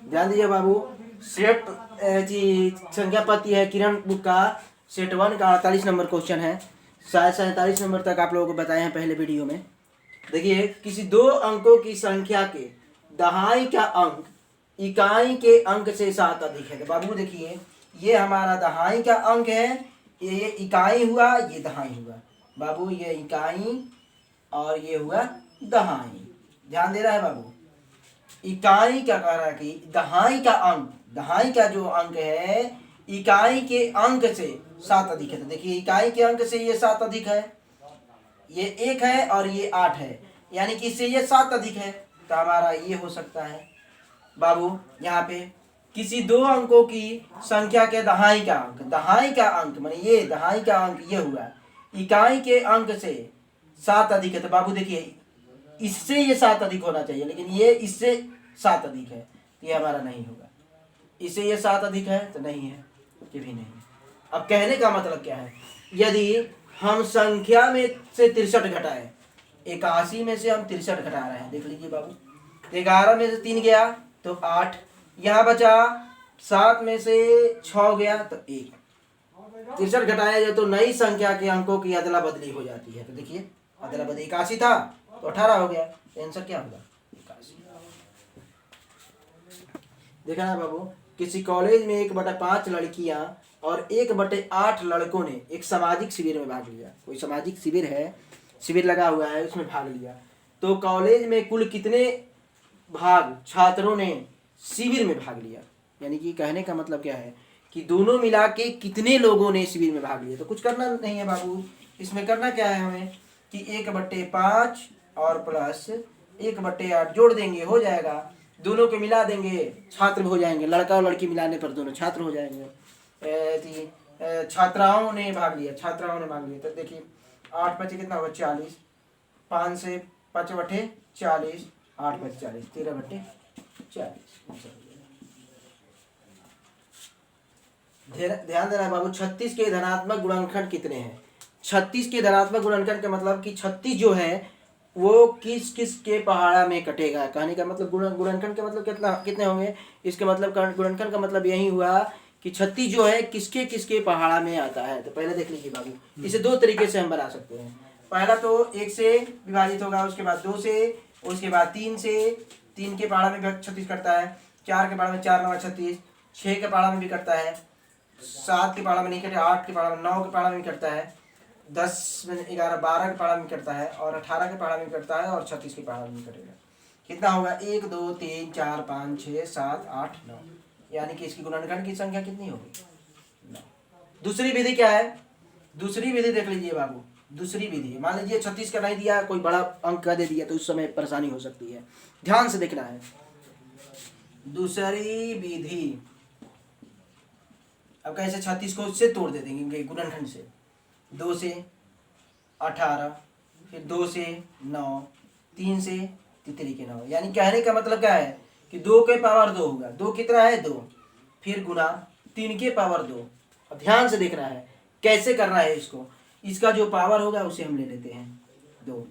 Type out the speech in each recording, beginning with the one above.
ध्यान दीजिए बाबू। सेट जी संख्या पति है किरण बुक का सेट 1 का 48 नंबर क्वेश्चन है। शायद 47 नंबर तक आप लोगों को बताए हैं पहले वीडियो में। देखिए, किसी दो अंकों की संख्या के दहाई का अंक इकाई के अंक से 7 अधिक है। तो बाबू देखिए, ये हमारा दहाई का अंक है, ये इकाई हुआ, ये दहाई हुआ। बाबू ये इकाई और ये हुआ दहाई। ध्यान दे रहा है बाबू। इकाई क्या कह रहा है कि दहाई का अंक, दहाई का जो अंक है इकाई के अंक से 7 अधिक है। तो देखिए, इकाई के अंक से ये 7 अधिक है, ये 1 है और ये 8 है, यानी कि इससे ये 7 अधिक है। तो हमारा ये हो सकता है बाबू। यहाँ पे किसी दो अंकों की संख्या के दहाई का अंक, दहाई का अंक माने ये दहाई का अंक ये हुआ, इकाई के अंक से 7 अधिक है। तो बाबू देखिए, इससे ये 7 अधिक होना चाहिए, लेकिन ये इससे 7 अधिक है, ये हमारा नहीं होगा। इससे ये 7 अधिक है तो नहीं है, ये भी नहीं है। अब कहने का मतलब क्या है, यदि हम संख्या में से 63 घटाएं, 81 में से हम 63 घटा रहे हैं, देख लीजिए बाबू। 11 में से 3 गया तो 8, यहाँ बचा 7 में से 6 गया तो 1। 63 घटाया जाए तो नई संख्या के अंकों की अदला बदली हो जाती है। तो देखिए, अदला बदली 81 था तो 18 हो गया, आंसर क्या होगा 81। देखा ना बाबू। किसी कॉलेज में 1/5 लड़कियां और 1/8 लड़कों ने एक सामाजिक शिविर में भाग लिया। कोई सामाजिक शिविर है, शिविर लगा हुआ है, उसमें भाग लिया। तो कॉलेज में कुल कितने भाग छात्रों ने शिविर में भाग लिया, यानी कि कहने का मतलब क्या है कि दोनों मिला के कितने लोगों ने शिविर में भाग लिया। तो कुछ करना नहीं है बाबू, इसमें करना क्या है हमें कि 1/5 और प्लस 1/8 जोड़ देंगे, हो जाएगा। दोनों को मिला देंगे, छात्र हो जाएंगे। लड़का और लड़की मिलाने पर दोनों छात्र हो जाएंगे। छात्राओं ने भाग लिया, छात्राओं ने भाग लिया। तो देखिए 8 बचे कितना होगा 40, 5 से 5 बटे 40, 8 बचे 40, 13/40। ध्यान देना है बाबू। 36 के धनात्मक गुणनखंड कितने हैं? 36 के धनात्मक गुणनखंड का मतलब कि 36 जो है वो किस किस के पहाड़ा में कटेगा। कहने का मतलब गुणनखंड का मतलब कितने होंगे, इसके मतलब गुणनखंड का मतलब यही हुआ कि 36 जो है किसके किसके पहाड़ा में आता है। तो पहले देख लीजिए बाबू, इसे 2 तरीके से हम बना सकते हैं। पहला तो 1 से विभाजित होगा, उसके बाद 2 से, उसके बाद 3 से। 3 के पहाड़ा में भी 36 कटता है, 4 के पहाड़ा में 4 9 36, 6 के पहाड़ा में भी कटता है, 7 के पहाड़ा में नहीं कटे, 8 के पहाड़ा में, 9 के पहाड़ा में कटता है, 10 में 11 12 के पहाड़ा में कटता है, और 18 के पहाड़ा में कटता है, और 36 के पहाड़ा में कटेगा। कितना होगा 1 2 3 4 5 6 7 8 9, यानी कि इसकी गुणनखंड की संख्या कितनी होगी 9। दूसरी विधि क्या है, दूसरी विधि देख लीजिए बाबू। दूसरी विधि, मान लीजिए 36 का नहीं दिया, कोई बड़ा अंक का दे दिया, तो उस समय परेशानी हो सकती है। ध्यान से देखना है दूसरी विधि। अब कैसे 36 को उससे तोड़ दे देंगे गुणनखंड से। 2 से 18, फिर 2 से 9, 3 से तितली के 9, यानी कहने का मतलब क्या है कि 2 के पावर 2 होगा। 2 कितना है 2, फिर गुना 3 के पावर 2। अब ध्यान से देखना है कैसे करना है इसको। इसका जो पावर होगा उसे हम ले लेते हैं 2,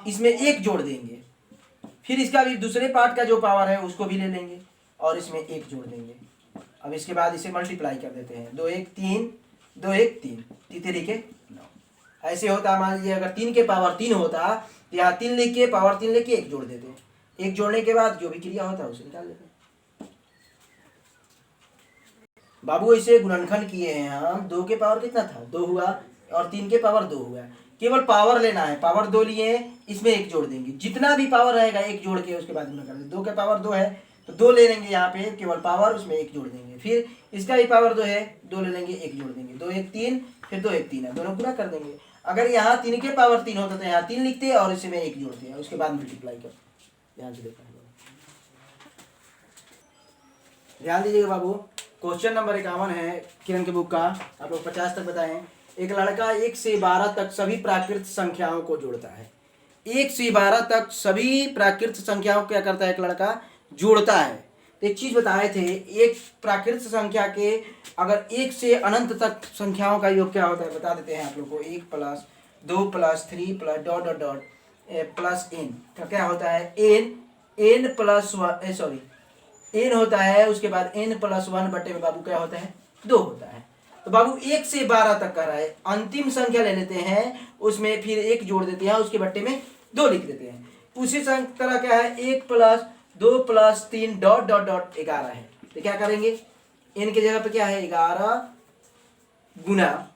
इसमें 1 जोड़ देंगे, फिर इसका भी दूसरे पार्ट का जो पावर है उसको भी ले लेंगे और इसमें 1 जोड़ देंगे। अब इसके बाद इसे मल्टीप्लाई कर देते हैं, 2 1 3, 2 1 3, तितली के 9। ऐसे होता, मान लीजिए अगर 3 के पावर 3 होता तो यहाँ 3 लिख के पावर 3 लेके 1 जोड़ देते हैं। 1 जोड़ने के बाद जो भी क्रिया होता है उसे निकाल देते हैं। बाबू ऐसे गुणनखंड किए हैं हम। 2 के पावर कितना था 2 हुआ, और 3 के पावर 2 हुआ। केवल पावर लेना है, पावर 2 लिए, इसमें 1 जोड़ देंगे। जितना भी पावर रहेगा 1 जोड़ के उसके बाद गुणा कर देंगे। 2 के पावर 2 है तो 2 ले लेंगे यहाँ पे केवल पावर, उसमें 1 जोड़ देंगे। फिर इसका भी पावर 2 है, 2 ले लेंगे 1 जोड़ देंगे। 2 1 3, फिर 2 1 3 है, दोनों गुणा कर देंगे। अगर यहाँ 3 के पावर 3 होता तो यहाँ 3 लिखते हैं और इसमें 1 जोड़ते हैं, उसके बाद मल्टीप्लाई करते। ध्यान से देखना है, ध्यान दीजिएगा बाबू। क्वेश्चन नंबर 51 है किरण के बुक का। आप लोग 50 तक बताएं। एक लड़का 1 से 12 तक सभी प्राकृत संख्याओं को जोड़ता है। 1 से 12 तक सभी प्राकृत संख्याओं को क्या करता है एक लड़का जोड़ता है। तो एक चीज बताए थे, एक प्राकृत संख्या के अगर 1 से अनंत तक संख्याओं का योग क्या होता है बता देते हैं आप लोग को। 1 plus 2 plus 3 plus dot dot dot plus n का क्या होता है n प्लस n होता है, उसके बाद n+1 बटे में बाबू क्या होता है 2 होता है। तो बाबू 1 से 12 तक कर रहा है, अंतिम संख्या ले लेते हैं, उसमें फिर 1 जोड़ देते हैं, उसके बट्टे में 2 लिख देते हैं। उसी तरह क्या है 1 + 2 + 3 ... 11 है। तो क्या करेंगे n के जगह पे क्या है 11 गुना,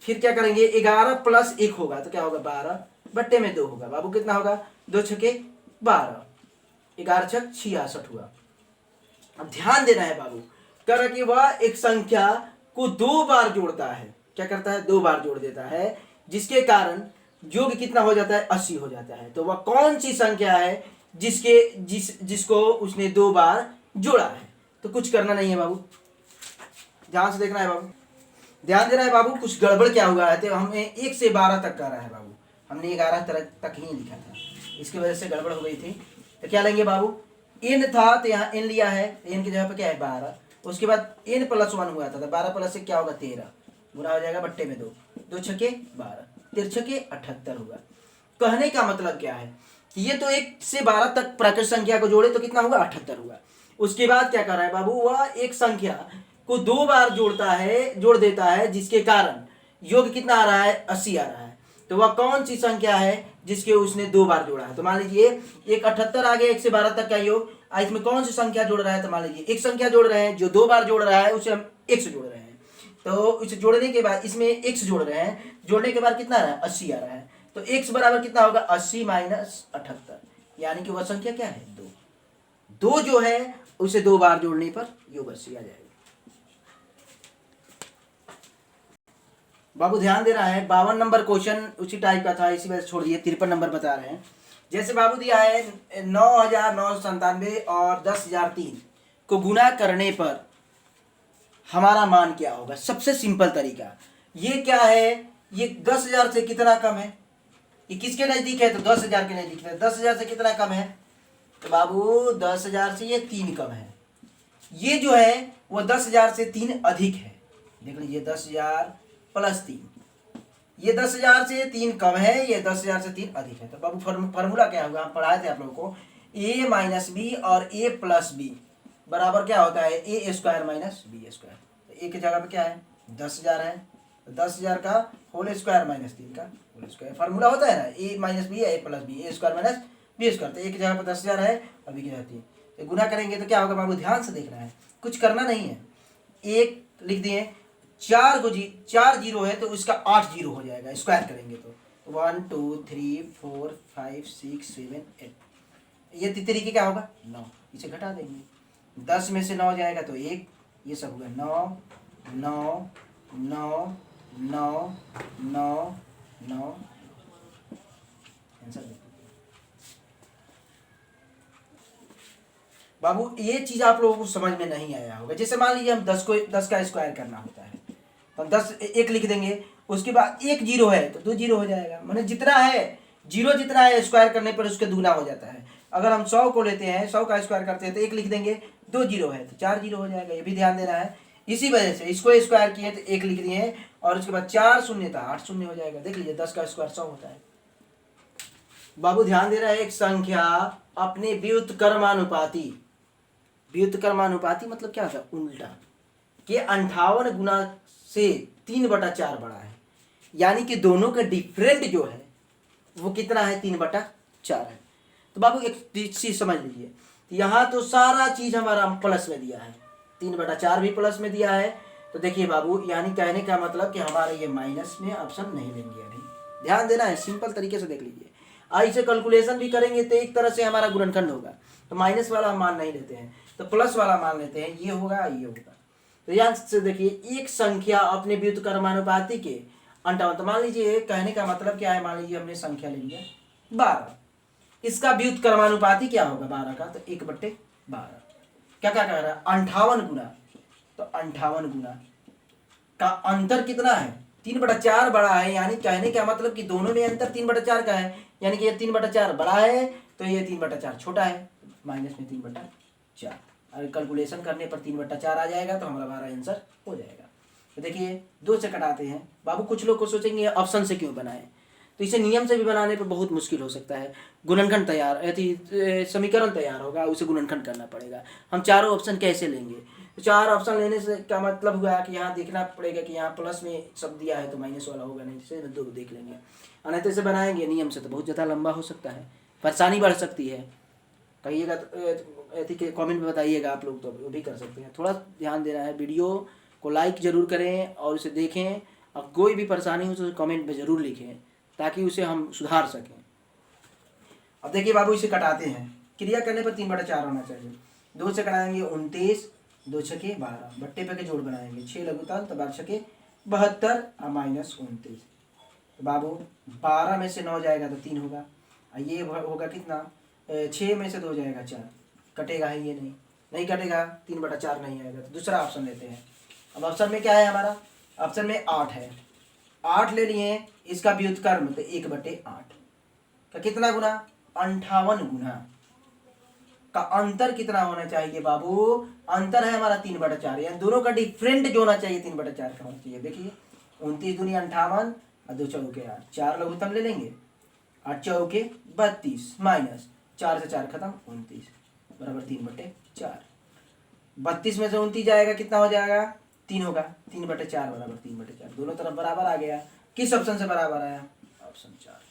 फिर क्या करेंगे 11 + 1 होगा तो क्या होगा 12 बट्टे में 2 होगा। बाबू कितना होगा 2 छके 12, 11 छक 66 हुआ। अब ध्यान देना है बाबू, कर कि वह एक संख्या को 2 बार जोड़ता है, क्या करता है 2 बार जोड़ देता है, जिसके कारण योग कितना हो जाता है 80 हो जाता है। तो वह कौन सी संख्या है जिसको उसने 2 बार जोड़ा है। तो कुछ करना नहीं है बाबू, ध्यान से देखना है बाबू, ध्यान देना है बाबू। कुछ गड़बड़ क्या हुआ है, तो हमें 1 से 12 तक कर रहा है बाबू, हमने 11 तक ही लिखा था, इसकी वजह से गड़बड़ हो गई थी। तो क्या लेंगे बाबू n था तो यहाँ n लिया है, n की जगह पे क्या है 12, उसके बाद n+1 हुआ था तो 12 + 1 क्या होगा 13, गुना हो जाएगा बट्टे में 2, 2 छके 12, 13 छके 78 होगा। कहने का मतलब क्या है कि ये तो 1 से 12 तक प्राकृत संख्या को जोड़े तो कितना होगा 78 होगा। उसके बाद क्या कर रहा है बाबू, वह एक संख्या को 2 बार जोड़ देता है, जिसके कारण योग कितना आ रहा है 80 आ रहा है। तो वह कौन सी संख्या है जिसके उसने 2 बार जोड़ा है। तो मान लीजिए एक 78 आ गया 1 से 12 तक का योग, इसमें कौन सी संख्या जोड़ रहा है, तो मान लीजिए एक संख्या जोड़ रहे हैं जो 2 बार जोड़ रहा है, उसे हम x जोड़ रहे हैं। तो इसे जोड़ने के बाद इसमें x जोड़ रहे हैं, जोड़ने के बाद कितना आ रहा है 80 आ रहा है। तो x बराबर कितना होगा 80 - 78, यानी कि वह संख्या क्या है 2 जो है उसे 2 बार जोड़ने पर योग 80 आ जाएगा। बाबू ध्यान देना है, 52 नंबर क्वेश्चन उसी टाइप का था, इसी वजह से छोड़ दिए, 53 नंबर बता रहे हैं। जैसे बाबू दिया है 9,997 और 10,003 को गुना करने पर हमारा मान क्या होगा। सबसे सिंपल तरीका ये क्या है, ये 10,000 से कितना कम है, ये किसके नजदीक है तो 10,000 के नजदीक है। 10,000 से कितना कम है, तो बाबू 10,000 से ये 3 कम है। ये जो है वो 10,000 से 3 अधिक है, देख लीजिए 10,000 + 3, ये 10,000 से 3 कम है, ये 10,000 से 3 अधिक है। तो बाबू फार्मूला क्या होगा, हम पढ़ाए थे आप लोगों को, a - b और a + b बराबर क्या होता है a² - b²। तो a की जगह पे क्या है 10,000 है, तो 10,000 का होल स्क्वायर - 3 का होल स्क्वायर, फार्मूला होता है ना a - b a + b a² - b²। तो a की जगह पे 10,000 है और b की जगह 3, तो गुना करेंगे तो क्या होगा बाबू, ध्यान से देखना है, कुछ करना नहीं है। एक लिख दिए, 4 जीरो है तो उसका 8 जीरो हो जाएगा, स्क्वायर करेंगे तो 1 2 3 4 5 6 7 8, ये तरीके क्या होगा 9, इसे घटा देंगे, 10 में से 9 जाएगा तो 1, ये सब होगा 9 9 9 9 9 9, आंसर देखिए बाबू। ये चीज आप लोगों को समझ में नहीं आया होगा। जैसे मान लीजिए हम 10 का स्क्वायर करना होता है तो 10 1 लिख देंगे, उसके बाद 1 जीरो है तो 2 जीरो हो जाएगा, माने जितना है जीरो जितना है स्क्वायर करने पर उसके दुगना हो जाता है। अगर हम 100 को लेते हैं, 100 का स्क्वायर करते हैं तो 1 लिख देंगे, 2 जीरो है तो 4 जीरो हो जाएगा, ये भी ध्यान देना है। इसी वजह से इसको स्क्वायर किए तो 1 लिख दिए और उसके बाद 4 शून्य था 8 शून्य हो जाएगा। देख लीजिए 10 का स्क्वायर 100 होता है। बाबू ध्यान दे रहा है, एक संख्या अपने व्युत्क्रमानुपाती मतलब क्या था उल्टा के 58 गुना से 3/4 बड़ा है, यानी कि दोनों का डिफरेंट जो है वो कितना है 3/4 है। तो बाबू एक चीज समझ लीजिए, यहाँ तो सारा चीज हमारा प्लस में दिया है, 3/4 भी प्लस में दिया है। तो देखिए बाबू, यानी कहने का मतलब कि हमारे ये माइनस में ऑप्शन नहीं लेंगे अभी, ध्यान देना है, सिंपल तरीके से देख लीजिए। ऐसे कैलकुलेशन भी करेंगे तो एक तरह से हमारा गुणनखंड होगा, तो माइनस वाला हम मान नहीं लेते हैं तो प्लस वाला मान लेते हैं, ये होगा ये होगा। तो यहाँ से देखिए एक संख्या अपने व्युत्क्रमानुपाती के 58, तो मान लीजिए कहने का मतलब क्या है, मान लीजिए हमने संख्या ले लिया 12, इसका व्युत्क्रमानुपाती क्या होगा 12 का, तो 1/12। क्या क्या कह रहा है 58 गुना, तो 58 गुना का अंतर कितना है 3/4 बड़ा है, यानी कहने का मतलब कि दोनों में अंतर 3/4 का है, यानी कि ये 3/4 बड़ा है तो ये 3/4 छोटा है, माइनस में 3/4। अगर कैलकुलेशन करने पर 3/4 आ जाएगा तो हमारा आंसर हो जाएगा। तो देखिए 2 से कटाते हैं बाबू। कुछ लोग को सोचेंगे ऑप्शन से क्यों बनाए, तो तो इसे नियम से भी बनाने पर बहुत मुश्किल हो सकता है। गुणनखंड तैयार समीकरण तैयार होगा, उसे गुणनखंड करना पड़ेगा। हम चारों ऑप्शन कैसे लेंगे? तो 4 ऑप्शन लेने से क्या मतलब हुआ कि यहाँ देखना पड़ेगा कि यहाँ प्लस में सब दिया है तो माइनस वाला होगा नहीं, जैसे 2 देख लेंगे। और नहीं तो इसे बनाएंगे नियम से तो बहुत ज़्यादा लंबा हो सकता है, परेशानी बढ़ सकती है। कहिएगा तो कमेंट में बताइएगा आप लोग, तो वो भी कर सकते हैं। थोड़ा ध्यान देना है, वीडियो को लाइक ज़रूर करें और उसे देखें, और कोई भी परेशानी हो तो कमेंट में ज़रूर लिखें ताकि उसे हम सुधार सकें। अब देखिए बाबू, इसे कटाते हैं। क्रिया करने पर 3/4 होना चाहिए। 2 से कटाएंगे 29, 2 छके 12, बट्टे पे के जोड़ बनाएंगे 6 लघुतांश तो 12 छके 72 और माइनस 29। तो बाबू 12 में से 9 जाएगा तो 3 होगा, और ये होगा कितना, 6 में से 2 जाएगा 4, कटेगा है ये नहीं कटेगा, 3/4 नहीं आएगा। तो दूसरा ऑप्शन लेते हैं। अब ऑप्शन में क्या है हमारा, ऑप्शन में 8 है। 8 ले लिए, इसका व्युत्क्रम तो 1/8 का कितना गुना, 58 गुना का अंतर कितना होना चाहिए बाबू, अंतर है हमारा 3/4, यानी दोनों का डिफरेंट जो होना चाहिए 3/4 का होना चाहिए। देखिए 29 दूनी 58 और 2 चौके 8, 4 लघुत्तम ले लेंगे, 8 चौके 32 माइनस 4 से 4 खत्म 29 बराबर 3/4। 32 में से 29 जाएगा कितना हो जाएगा, 3 होगा, 3/4 बराबर 3/4, दोनों तरफ बराबर आ गया। किस ऑप्शन से बराबर आया, ऑप्शन 4।